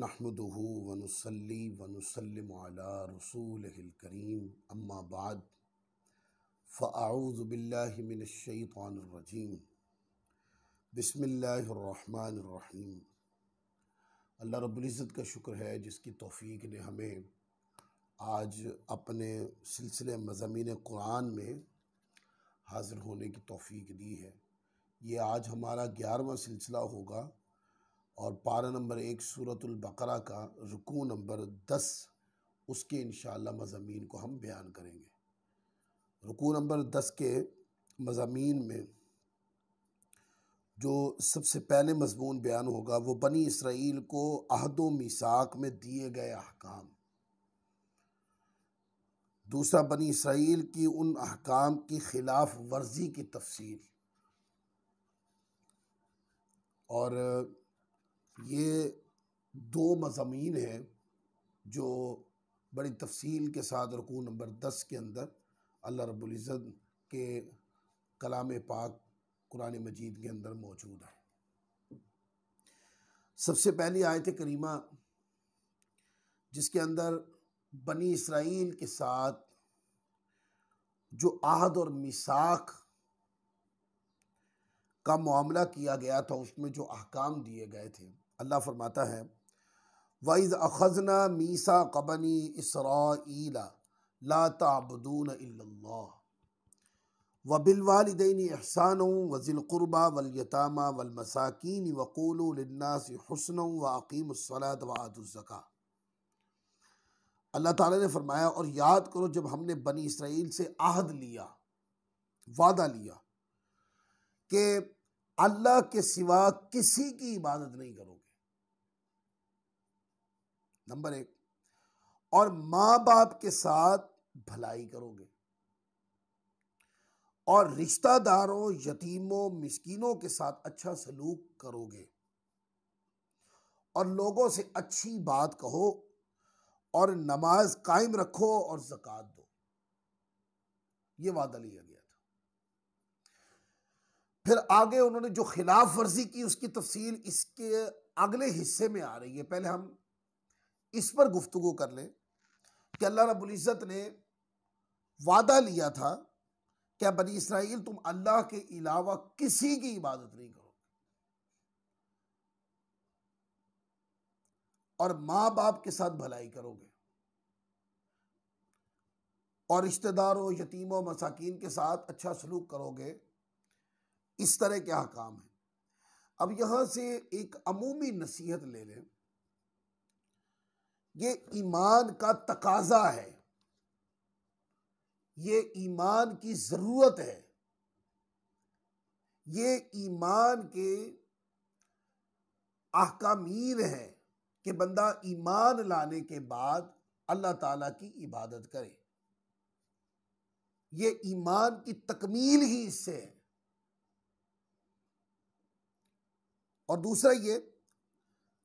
नहमदुहु व नुसल्ली व नुसल्लिमु अला रसूलिहिल करीम अम्मा बाद फ़अऊज़ु बिल्लाहि मिनश शैतानिर रजीम बिस्मिल्लाहिर रहमानिर रहीम। अल्लाह रब्बुल इज़्ज़त का शुक्र है जिसकी तौफ़ीक ने हमें आज अपने सिलसिले मज़ामीन कुरान में हाज़िर होने की तौफ़ीक दी है। ये आज हमारा 11वां सिलसिला होगा और पारा नंबर 1 सूरतुल बकरा का रुकू नंबर 10 उसके इंशाअल्लाह मज़ामीन को हम बयान करेंगे। रुकू नंबर 10 के मज़ामीन में जो सबसे पहले मज़मून बयान होगा वो बनी इसराइल को अहद व मीसाक में दिए गए अहकाम, दूसरा बनी इसराइल की उन अहकाम की खिलाफ वर्जी की तफसील, और ये दो मज़ामीन हैं जो बड़ी तफसील के साथ रुकू नंबर 10 के अंदर अल्लाह रब्बुल इज़्ज़त के कलाम पाक कुरान मजीद के अंदर मौजूद है। सबसे पहली आयत करीमा जिसके अंदर बनी इसराइल के साथ जो आहद और मिसाक का मामला किया गया था उसमें जो अहकाम दिए गए थे, अल्लाह फरमाता है वइज़ अख़ज़ना मीसाक़ बनी इसराईल ला ताबुदून इल्लल्लाह व बिलवालिदैनि इहसानन व ज़िल क़ुरबा वल यतामा वल मसाकीन व क़ूलू लिन्नासि हुस्नन व अक़ीमुस्सलात व आतुज़ ज़कात। अल्लाह ताला ने फरमाया और याद करो जब हमने बनी इसराइल से आहद लिया, वादा लिया कि अल्लाह के सिवा किसी की इबादत नहीं करोगे, नंबर 1, और माँ बाप के साथ भलाई करोगे और रिश्तेदारों, यतीमों, मिस्कीनों के साथ अच्छा सलूक करोगे और लोगों से अच्छी बात कहो और नमाज कायम रखो और ज़कात दो। ये वादा लिया गया था। फिर आगे उन्होंने जो खिलाफ वर्जी की उसकी तफसील इसके अगले हिस्से में आ रही है। पहले हम इस पर गुफ्तगू कर लें कि अल्लाह रब्बुल इज़्ज़त ने वादा लिया था क्या बनी इसराइल तुम अल्लाह के अलावा किसी की इबादत नहीं करोगे और माँ बाप के साथ भलाई करोगे और रिश्तेदारों, यतीमों, मसाकीन के साथ अच्छा सलूक करोगे। इस तरह के अहकाम हैं। अब यहां से एक अमूमी नसीहत ले लें, ये ईमान का तकाजा है, ये ईमान की जरूरत है, ये ईमान के अहकामीर है कि बंदा ईमान लाने के बाद अल्लाह ताला की इबादत करे। ये ईमान की तकमील ही इससे है। और दूसरा ये,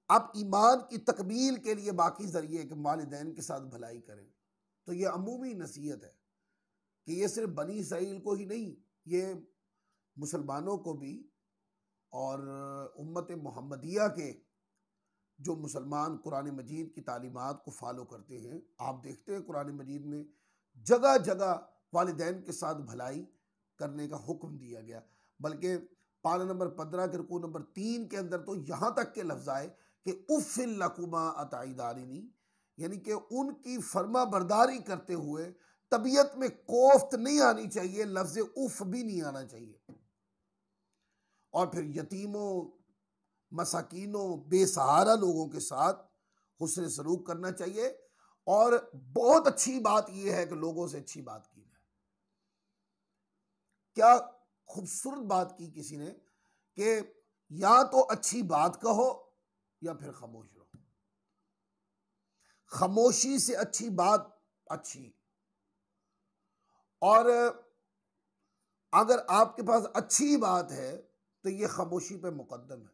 आप ईमान की तकमील के लिए बाकी जरिए कि वालिदैन के साथ भलाई करें, तो ये अमूमी नसीहत है कि ये सिर्फ बनी इसराइल को ही नहीं, ये मुसलमानों को भी और उम्मत मोहम्मदिया के जो मुसलमान कुरान मजीद की तालीमात को फॉलो करते हैं, आप देखते हैं कुरान मजीद में जगह जगह वालिदैन के साथ भलाई करने का हुक्म दिया गया। बल्कि पारा नंबर 15 के रुकू नंबर 3 के अंदर तो यहाँ तक के लफ्ज़ आए कि उफ़्फ़िल लकुमा अताइदारिनी, यानी कि उनकी फर्मा बरदारी करते हुए तबीयत में कोफ्त नहीं आनी चाहिए, लफ्ज़ उफ़ भी नहीं आना चाहिए। और फिर यतीमों, मसाकीनों, बेसहारा लोगों के साथ हुस्न सलूक करना चाहिए। और बहुत अच्छी बात यह है कि लोगों से अच्छी बात की जाए। क्या खूबसूरत बात की किसी ने कि या तो अच्छी बात कहो या फिर खामोश रहो। खामोशी से अच्छी बात अच्छी, और अगर आपके पास अच्छी बात है तो ये खामोशी पे मुकद्दम है,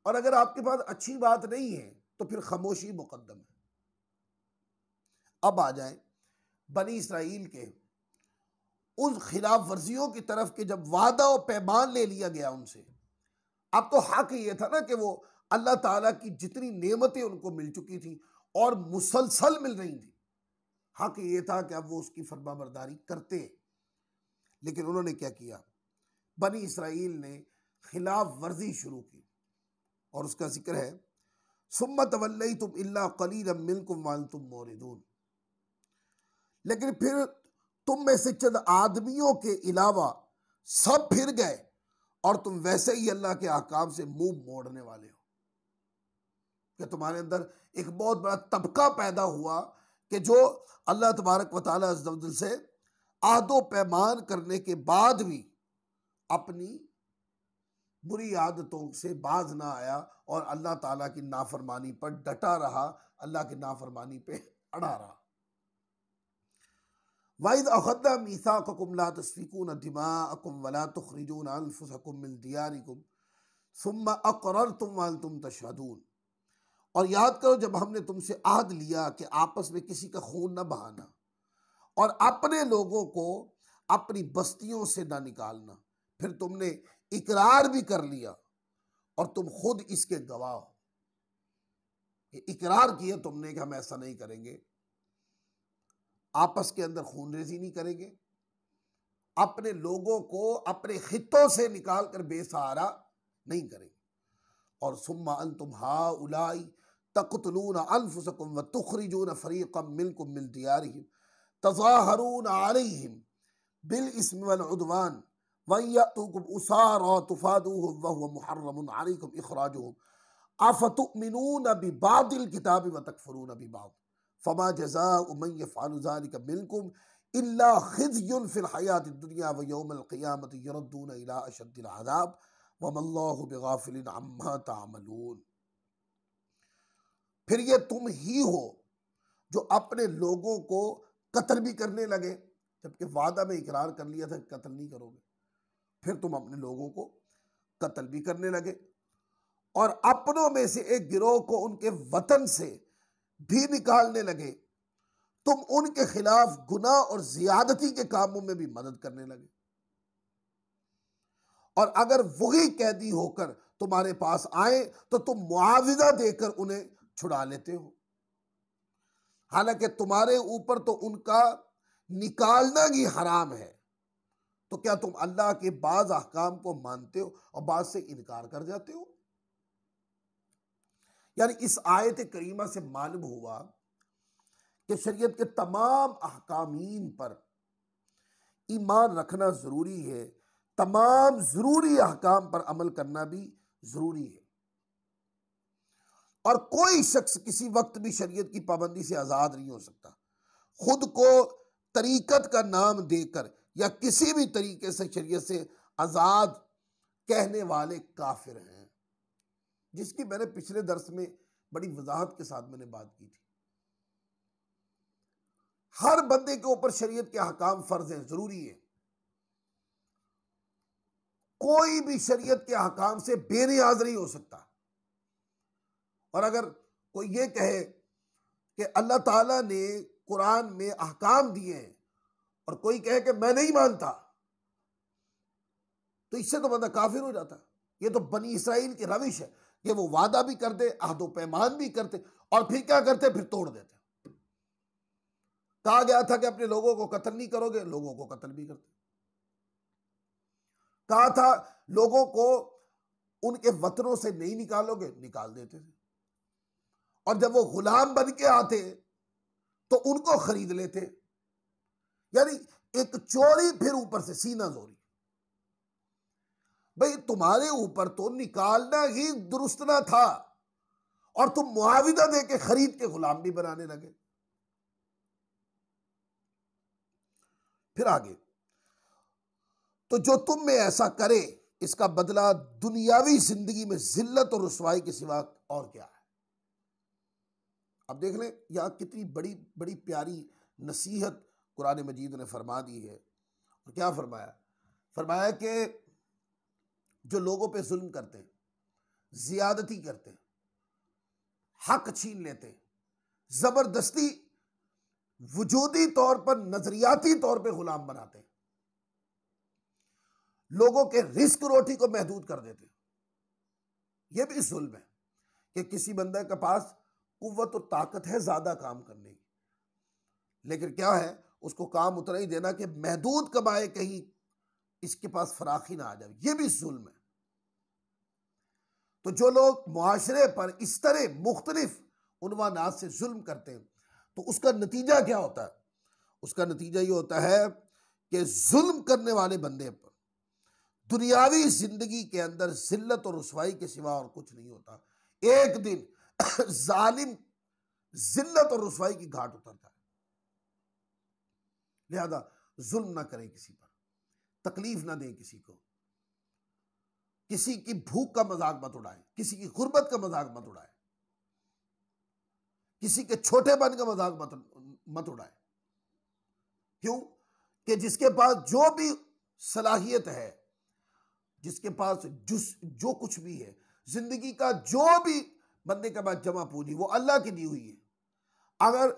और अगर आपके पास अच्छी बात नहीं है तो फिर खामोशी मुकद्दम है। अब आ जाए बनी इसराइल के उस खिलाफ वर्जियों की तरफ के जब वादा और पैमान ले लिया गया उनसे। अब तो हक ये था ना कि वो अल्लाह ताला की जितनी नेमतें उनको मिल चुकी थी और मुसलसल मिल रही थी, हक ये था कि अब वो उसकी फरमाबरदारी करते। लेकिन उन्होंने क्या किया, बनी इसराइल ने खिलाफ वर्जी शुरू की, और उसका जिक्र है सुम्मत वल्लैतुम इल्ला कलीलन मिनकुम वअंतुम मोरिदून। लेकिन फिर तुम में से चंद आदमियों के अलावा सब फिर गए और तुम वैसे ही अल्लाह के अहकाम से मुंह मोड़ने वाले हो। कि तुम्हारे अंदर एक बहुत बड़ा तबका पैदा हुआ कि जो अल्लाह तबारक व तआला अज़्ज़ व जल से आदो पैमान करने के बाद भी अपनी बुरी आदतों से बाज ना आया और अल्लाह ताला की नाफरमानी पर डटा रहा, अल्लाह की नाफरमानी पे अड़ा रहा। वाइद अखद्ना मीसाक़कुम ला तस्फिकून दिमाअकुम वला तुखरिजून अनफुसकुम मिन दियारिकुम सुम्मा अक़ररतुम व अंतुम तशहदून। और याद करो जब हमने तुमसे आहद लिया कि आपस में किसी का खून न बहाना और अपने लोगों को अपनी बस्तियों से ना निकालना, फिर तुमने इकरार भी कर लिया और तुम खुद इसके गवाह हो। इकरार किया तुमने कि हम ऐसा नहीं करेंगे, आपस के अंदर खून रेजी नहीं करेंगे, अपने लोगों को अपने खित्तों से निकाल कर बेसहारा नहीं करेंगे। और सुम्मा अंतुम हाउलाई तक़तलून अनफुसकुम व तुखरिजून फरीक़म मिनकुम मिन दियारिहिम तज़ाहरून अलैहिम बिल इस्मि वल उद्वान व यअतूकुम उसारा तुफादूहुम व हुवा मुहर्रमुन अलैकुम इखराजुहुम अफतुमिनून बिबादिल किताबि व तकफुरून बिबाद फमा जज़ाउ मन यफ़अलु ज़ालिका मिनकुम इल्ला ख़िज़्युन फ़िल हयातिद दुनिया व यौमल क़ियामति युरद्दून इला अशद्दिल अज़ाब वमल्लाहु बिगाफ़िलिन अम्मा तामलून। फिर ये तुम ही हो जो अपने लोगों को कत्ल भी करने लगे, जबकि वादा में इकरार कर लिया था कत्ल नहीं करोगे। फिर तुम अपने लोगों को कत्ल भी करने लगे और अपनों में से एक गिरोह को उनके वतन से भी निकालने लगे। तुम उनके खिलाफ गुनाह और जियादती के कामों में भी मदद करने लगे, और अगर वही कैदी होकर तुम्हारे पास आए तो तुम मुआविजा देकर उन्हें छुड़ा लेते हो। हालांकि तुम्हारे ऊपर तो उनका निकालना ही हराम है, तो क्या तुम अल्लाह के बाज अहकाम को मानते हो और बाज से इनकार कर जाते हो। यानी इस आयत करीमा से मालूम हुआ कि शरीयत के तमाम अहकामीन पर ईमान रखना जरूरी है, तमाम जरूरी अहकाम पर अमल करना भी जरूरी है, और कोई शख्स किसी वक्त भी शरीयत की पाबंदी से आजाद नहीं हो सकता। खुद को तरीकत का नाम देकर या किसी भी तरीके से शरीयत से आजाद कहने वाले काफिर हैं, जिसकी मैंने पिछले दर्स में बड़ी वजाहत के साथ मैंने बात की थी। हर बंदे के ऊपर शरीयत के अहकाम फर्ज हैं, जरूरी है। कोई भी शरीयत के अहकाम से बेनियाज नहीं हो सकता। और अगर कोई ये कहे कि अल्लाह ताला ने कुरान में अहकाम दिए हैं और कोई कहे कि मैं नहीं मानता, तो इससे तो बंदा काफिर हो जाता। ये तो बनी इसराइल की रविश है कि वो वादा भी करते, अहदो पैमान भी करते, और फिर क्या करते, फिर तोड़ देते। कहा गया था कि अपने लोगों को कत्ल नहीं करोगे, लोगों को कत्ल भी करते। कहा था लोगों को उनके वतनों से नहीं निकालोगे, निकाल देते थे। और जब वो गुलाम बन के आते तो उनको खरीद लेते। यानी एक चोरी फिर ऊपर से सीना जोरी। भाई तुम्हारे ऊपर तो निकालना ही दुरुस्त ना था, और तुम मुआविजा दे के खरीद के गुलाम भी बनाने लगे। फिर आगे, तो जो तुम में ऐसा करे इसका बदला दुनियावी जिंदगी में जिल्लत और रुसवाई के सिवा और क्या है। अब देख लें यहां कितनी बड़ी बड़ी प्यारी नसीहत कुरान मजीद ने फरमा दी है। और क्या फरमाया, फरमाया कि जो लोगों पे जुल्म करते हैं, जियादती करते हैं, हक छीन लेते हैं, जबरदस्ती वजूदी तौर पर नजरियाती तौर पे गुलाम बनाते हैं, लोगों के रिस्क रोटी को महदूद कर देते हैं, यह भी जुल्म है। कि किसी बंदे के पास कुव्वत और ताकत है ज़्यादा काम करने की, लेकिन क्या है, उसको काम उतना ही देना कि महदूद कमाए, कहीं इसके पास फराखी ना आ जाए, ये भी जुल्म है। तो जो लोग मुआशरे पर इस तरह मुख्तलिफ उन्वानात से जुल्म करते हैं, तो उसका नतीजा क्या होता है? उसका नतीजा ये होता है कि जुल्म करने वाले बंदे पर दुनियावी जिंदगी के अंदर जिल्लत और रुसवाई के सिवा और कुछ नहीं होता। एक दिन जालिम जिल्लत और रुसवाई की घाट उतरता है। लिहाजा जुल्म ना करें किसी पर, तकलीफ ना दें किसी को, किसी की भूख का मजाक मत उड़ाएं, किसी की गुर्बत का मजाक मत उड़ाएं, किसी के छोटेपन का मजाक मत उड़ाएं। क्यों? कि जिसके पास जो भी सलाहियत है, जिसके पास जो कुछ भी है, जिंदगी का जो भी बंदे के पास जमा पूंजी, वो अल्लाह की दी हुई है। अगर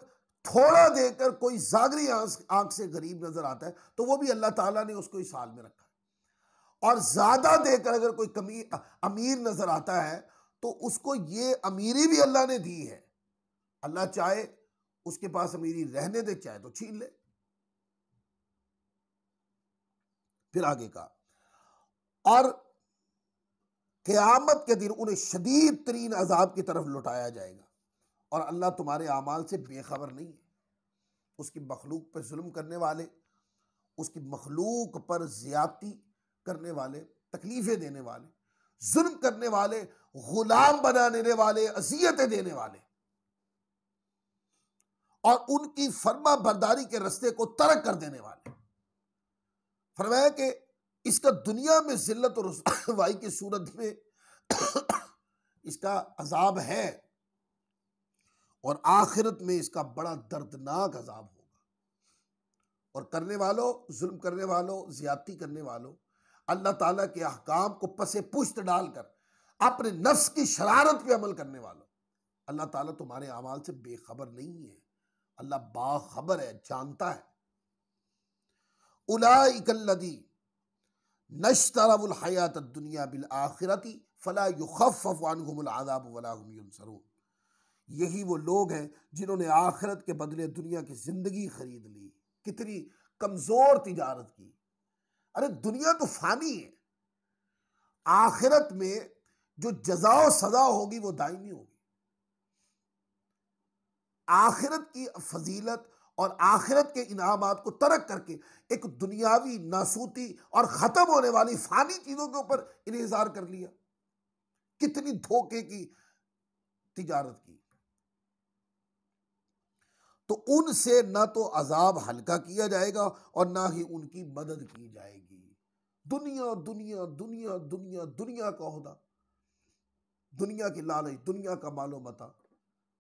थोड़ा देकर कोई जागरी आंख से गरीब नजर आता है, तो वो भी अल्लाह ताला ने उसको इस हाल में रखा है। और ज्यादा देकर अगर कोई अमीर नजर आता है, तो उसको ये अमीरी भी अल्लाह ने दी है। अल्लाह चाहे उसके पास अमीरी रहने दे, चाहे तो छीन ले। फिर आगे का, और क़यामत के दिन उन्हें शदीद तरीन अजाब की तरफ लौटाया जाएगा, और अल्लाह तुम्हारे आमाल से बेखबर नहीं है। उसकी मखलूक पर जुल्म करने वाले, उसकी मखलूक पर ज्यादती करने वाले, तकलीफें देने वाले, जुल्म करने वाले, गुलाम बनाने वाले, अजियतें देने वाले, और उनकी फर्मा बरदारी के रास्ते को तर्क कर देने वाले, फरमाया कि इसका दुनिया में जिल्लत और रुसवाई की सूरत में इसका अजाब है, और आखिरत में इसका बड़ा दर्दनाक अजाब होगा। और करने वालों, जुल्म करने वालों, ज्यादती करने वालों, अल्लाह ताला के अहकाम को पसे पुश्त डालकर अपने नफ्स की शरारत पे अमल करने वालों, अल्लाह ताला तुम्हारे अमाल से बेखबर नहीं है। अल्लाह बाखबर है, जानता है। उलाइकल्लदी नश्तरवुल हयात दुनिया बिल आखिरती फला युखफ्फफु अन्हुमुल अज़ाब वला हुम युनसरून। यही वो लोग हैं जिन्होंने आखिरत के बदले दुनिया की जिंदगी खरीद ली। कितनी कमजोर तिजारत की। अरे दुनिया तो फानी है, आखिरत में जो जज़ा सजा होगी वो दायमी होगी। आखिरत की फजीलत और आखिरत के इनामात को तर्क करके एक दुनियावी नासूती और खत्म होने वाली फानी चीजों के ऊपर इन्हिसार कर लिया। कितनी धोखे की तिजारत की। तो उनसे ना तो अजाब हल्का किया जाएगा और ना ही उनकी मदद की जाएगी। दुनिया दुनिया दुनिया दुनिया, दुनिया का ओहदा, दुनिया की लालच, दुनिया का मालो मता,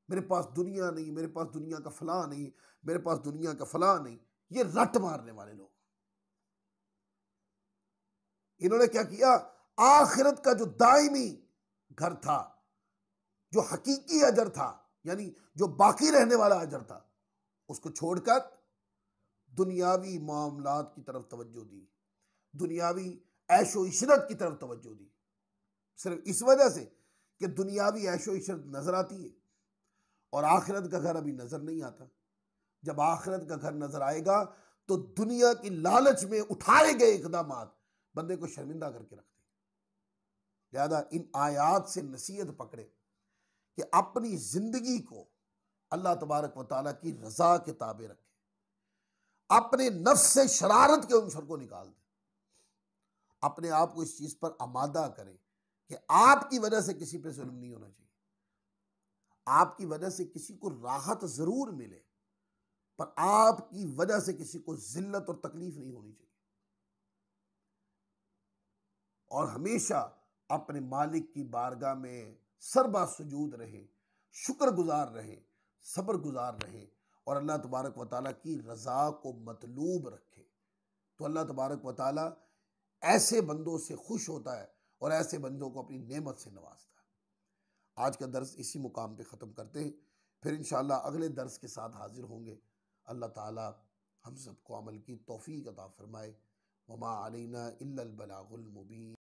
मेरे पास दुनिया नहीं, मेरे पास दुनिया का फला नहीं, मेरे पास दुनिया का फला नहीं, ये रट मारने वाले लोग। इन्होंने क्या किया? आखिरत का जो दायमी घर था, जो हकीकी अजर था, यानी जो बाकी रहने वाला अजर था, उसको छोड़कर दुनियावी मामलात की तरफ तवज्जो दी, दुनियावी ऐशो इशरत की तरफ तवज्जो दी। सिर्फ इस वजह से कि दुनियावी ऐशो इशरत नजर आती है और आखिरत का घर अभी नजर नहीं आता। जब आखिरत का घर नजर आएगा तो दुनिया की लालच में उठाए गए इकदाम बंदे को शर्मिंदा करके रखते। लिहाजा इन आयात से नसीहत पकड़े कि अपनी जिंदगी को अल्लाह तबारक व तआला की रजा के ताबे रखे, अपने नफ्स से शरारत के उनसर को निकाल दे, अपने आप को इस चीज पर आमादा करें कि आपकी वजह से किसी पे जुल्म नहीं होना चाहिए। आपकी वजह से किसी को राहत जरूर मिले, पर आपकी वजह से किसी को जिल्लत और तकलीफ नहीं होनी चाहिए। और हमेशा अपने मालिक की बारगाह में सरबा सुजूद रहे, शुक्रगुजार रहे, सब्र गुजार रहे, और अल्लाह तबारक व तआला की रज़ा को मतलूब रखे। तो अल्लाह तबारक व तआला ऐसे बंदों से खुश होता है और ऐसे बंदों को अपनी नेमत से नवाजता है। आज का दर्स इसी मुकाम पे ख़त्म करते हैं, फिर इंशाअल्लाह अगले दर्स के साथ हाजिर होंगे। अल्लाह ताला हम सबको अमल की तौफीक अता फरमाए। वमा अलैना इल्लल बलागुल मुबीन।